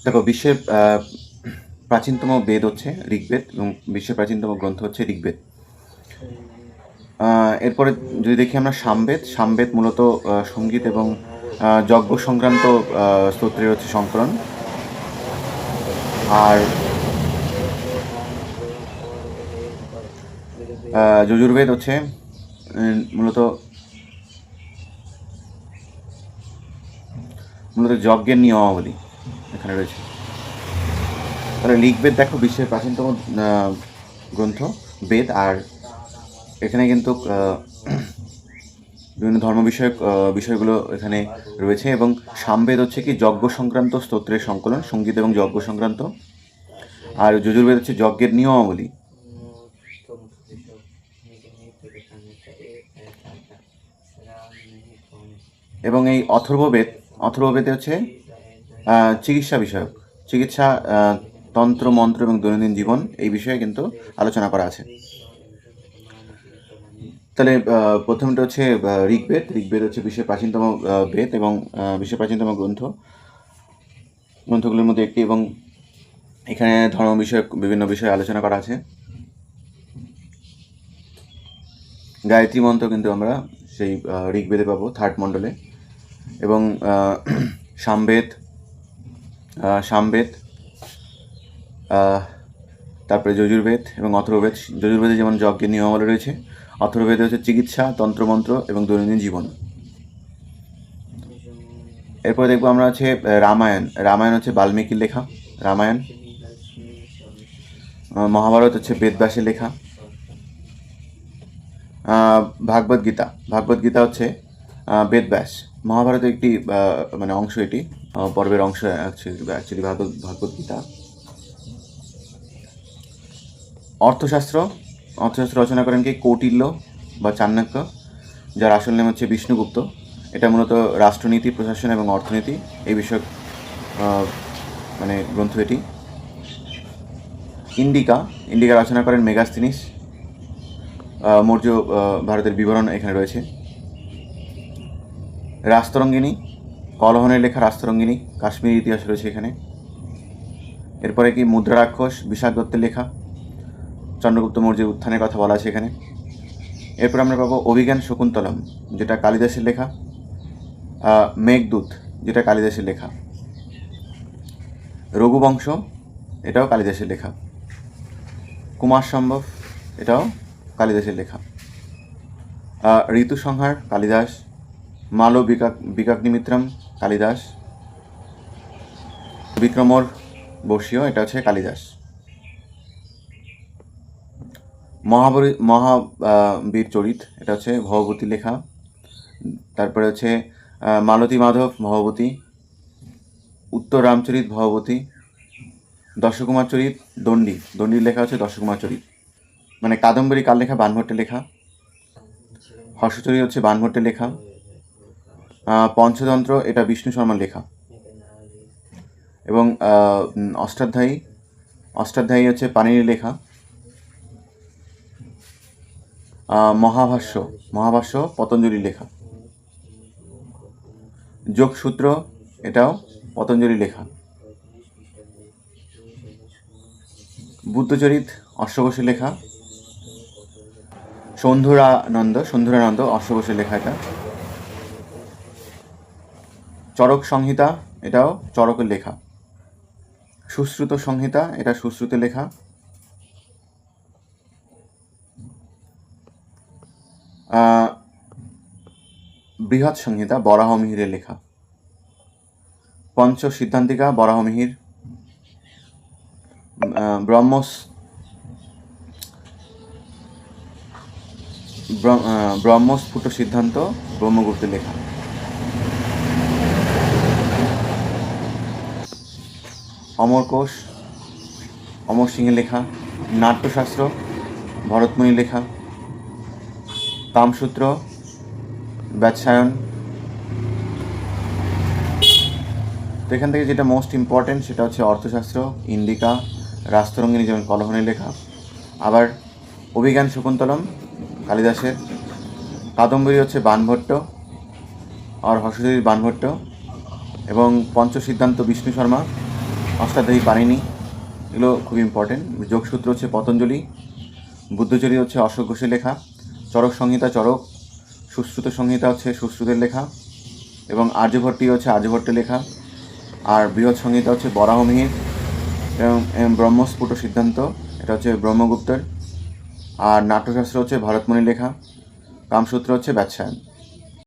দেখো, বিশ্বের প্রাচীনতম বেদ হচ্ছে ঋগ্বেদ এবং বিশ্বের প্রাচীনতম গ্রন্থ হচ্ছে ঋগ্বেদ। এরপরে যদি দেখি আমরা সামবেদ, সামবেদ মূলত সঙ্গীত এবং যজ্ঞ সংক্রান্ত স্তোত্রের হচ্ছে সংকলন। আর যজুর্বেদ হচ্ছে মূলত যজ্ঞের নিয়মাবলী এখানে রয়েছে। তাহলে ঋগ্বেদ দেখো বিশ্বের প্রাচীনতম গ্রন্থ বেদ, আর এখানে কিন্তু বিভিন্ন ধর্ম বিষয়ক বিষয়গুলো এখানে রয়েছে। এবং সামবেদ হচ্ছে কি যজ্ঞ সংক্রান্ত স্তোত্রের সংকলন, সঙ্গীত এবং যজ্ঞ সংক্রান্ত। আর যজুর্বেদ হচ্ছে যজ্ঞের নিয়মাবলী। এবং এই অথর্ববেদে হচ্ছে চিকিৎসা বিষয়ক, চিকিৎসা, তন্ত্র মন্ত্র এবং দৈনন্দিন জীবন এই বিষয়ে কিন্তু আলোচনা করা আছে। তাহলে প্রথমটা হচ্ছে ঋগ্বেদ। ঋগ্বেদ হচ্ছে বিশ্বের প্রাচীনতম বেদ এবং বিশ্বের প্রাচীনতম গ্রন্থগুলোর মধ্যে একটি, এবং এখানে ধর্ম বিষয়ক বিভিন্ন বিষয়ে আলোচনা করা আছে। গায়ত্রী মন্ত্র কিন্তু আমরা সেই ঋগ্বেদে পাবো, 3rd মণ্ডলে। এবং সামবেদ, তারপরে যজুর্বেদ এবং অথর্ববেদ। যজুর্বেদে যেমন যজ্ঞের নিয়মাবলী রয়েছে, অথর্ববেদে হচ্ছে চিকিৎসা, তন্ত্রমন্ত্র এবং দৈনন্দিন জীবন। এরপরে দেখবো আমরা হচ্ছে রামায়ণ। রামায়ণ হচ্ছে বাল্মীকির লেখা রামায়ণ। মহাভারত হচ্ছে বেদব্যাসের লেখা। ভাগবত গীতা হচ্ছে বেদব্যাস। মহাভারতের একটি মানে অংশ, এটি পর্বের অংশ অ্যাকচুয়ালি ভাগবত গীতা। অর্থশাস্ত্র রচনা করেন কি কৌটিল্য বা চাণক্য, যার আসল নাম হচ্ছে বিষ্ণুগুপ্ত। এটা মূলত রাষ্ট্রনীতি, প্রশাসন এবং অর্থনীতি এই বিষয়ক মানে গ্রন্থ এটি। ইন্ডিকা রচনা করেন মেগাস্থিনিস। মৌর্য ভারতের বিবরণ এখানে রয়েছে। রাস্তরঙ্গিনী, কলহনের লেখা রাস্তরঙ্গিনী, কাশ্মীর ইতিহাস রয়েছে এখানে। এরপরে কি মুদ্রা রাক্ষস, বিশাখ দত্তের লেখা, চন্দ্রগুপ্ত মৌর্যের উত্থানের কথা বলা আছে এখানে। এরপর আমরা পাবো অভিজ্ঞান শকুন্তলম, যেটা কালিদাসের লেখা। মেঘদূত, যেটা কালিদাসের লেখা। রঘুবংশ, এটাও কালিদাসের লেখা। কুমার সম্ভব, এটাও কালিদাসের লেখা। ঋতুসংহার কালিদাস। মালো বিকাগ্নিমিত্রম কালিদাস। বিক্রমর বর্ষীয়, এটা হচ্ছে কালিদাস। মহাবীর চরিত, এটা হচ্ছে ভবভূতির লেখা। তারপরে হচ্ছে মালতী মাধব ভবভূতি, উত্তর রামচরিত ভবভূতি, দশকুমার চরিত দণ্ডির লেখা হচ্ছে দশকুমার চরিত। মানে কাদম্বরী কার লেখা? বাণভট্টের লেখা। হর্ষচরিত হচ্ছে বাণভট্টের লেখা। পঞ্চতন্ত্র, এটা বিষ্ণু শর্মার লেখা। এবং অষ্টাধ্যায়ী হচ্ছে পাণিনির লেখা। মহাভাষ্য পতঞ্জলির লেখা। যোগসূত্র, এটাও পতঞ্জলির লেখা। বুদ্ধচরিত অশ্বঘোষের লেখা। সন্ধুরানন্দ অশ্বঘোষের লেখা এটা। চরক সংহিতা, এটাও চরকের লেখা। সুশ্রুত সংহিতা, এটা সুশ্রুতের লেখা। বৃহৎ সংহিতা বরাহমিহিরের লেখা। পঞ্চ সিদ্ধান্তিকা বরাহমিহির। ব্রহ্মস্ফুট সিদ্ধান্ত ব্রহ্মগুপ্তের লেখা। অমরকোষ অমর সিংহের লেখা। নাট্যশাস্ত্র ভরতমুনির লেখা। কামসূত্র ব্যৎসায়ন। তো এখান থেকে যেটা মোস্ট ইম্পর্টেন্ট সেটা হচ্ছে অর্থশাস্ত্র, ইন্ডিকা, রাস্তরঙ্গিনী যেমন কলহনের লেখা। আবার অভিজ্ঞান শকুন্তলম কালিদাসের। কাদম্বরী হচ্ছে বাণভট্ট আর হর্ষচরিত বাণভট্ট। এবং পঞ্চসিদ্ধান্ত বিষ্ণু শর্মা। অষ্টাধ্যায়ী পাণিনি, এগুলো খুব ইম্পর্টেন্ট। যোগসূত্র হচ্ছে পতঞ্জলি, বুদ্ধচরিত হচ্ছে অশোক ঘোষের লেখা, চরক সংহিতা চরক, সুশ্রুত সংহিতা হচ্ছে সুশ্রুতের লেখা, এবং আর্যভট্টি হচ্ছে আর্যভট্টের লেখা, আর বৃহৎ সংহিতা হচ্ছে বরাহমিহির, এবং ব্রহ্মস্ফুট সিদ্ধান্ত এটা হচ্ছে ব্রহ্মগুপ্তের, আর নাট্যশাস্ত্র হচ্ছে ভরতমুনির লেখা, কামসূত্র হচ্ছে বাদশায়ন।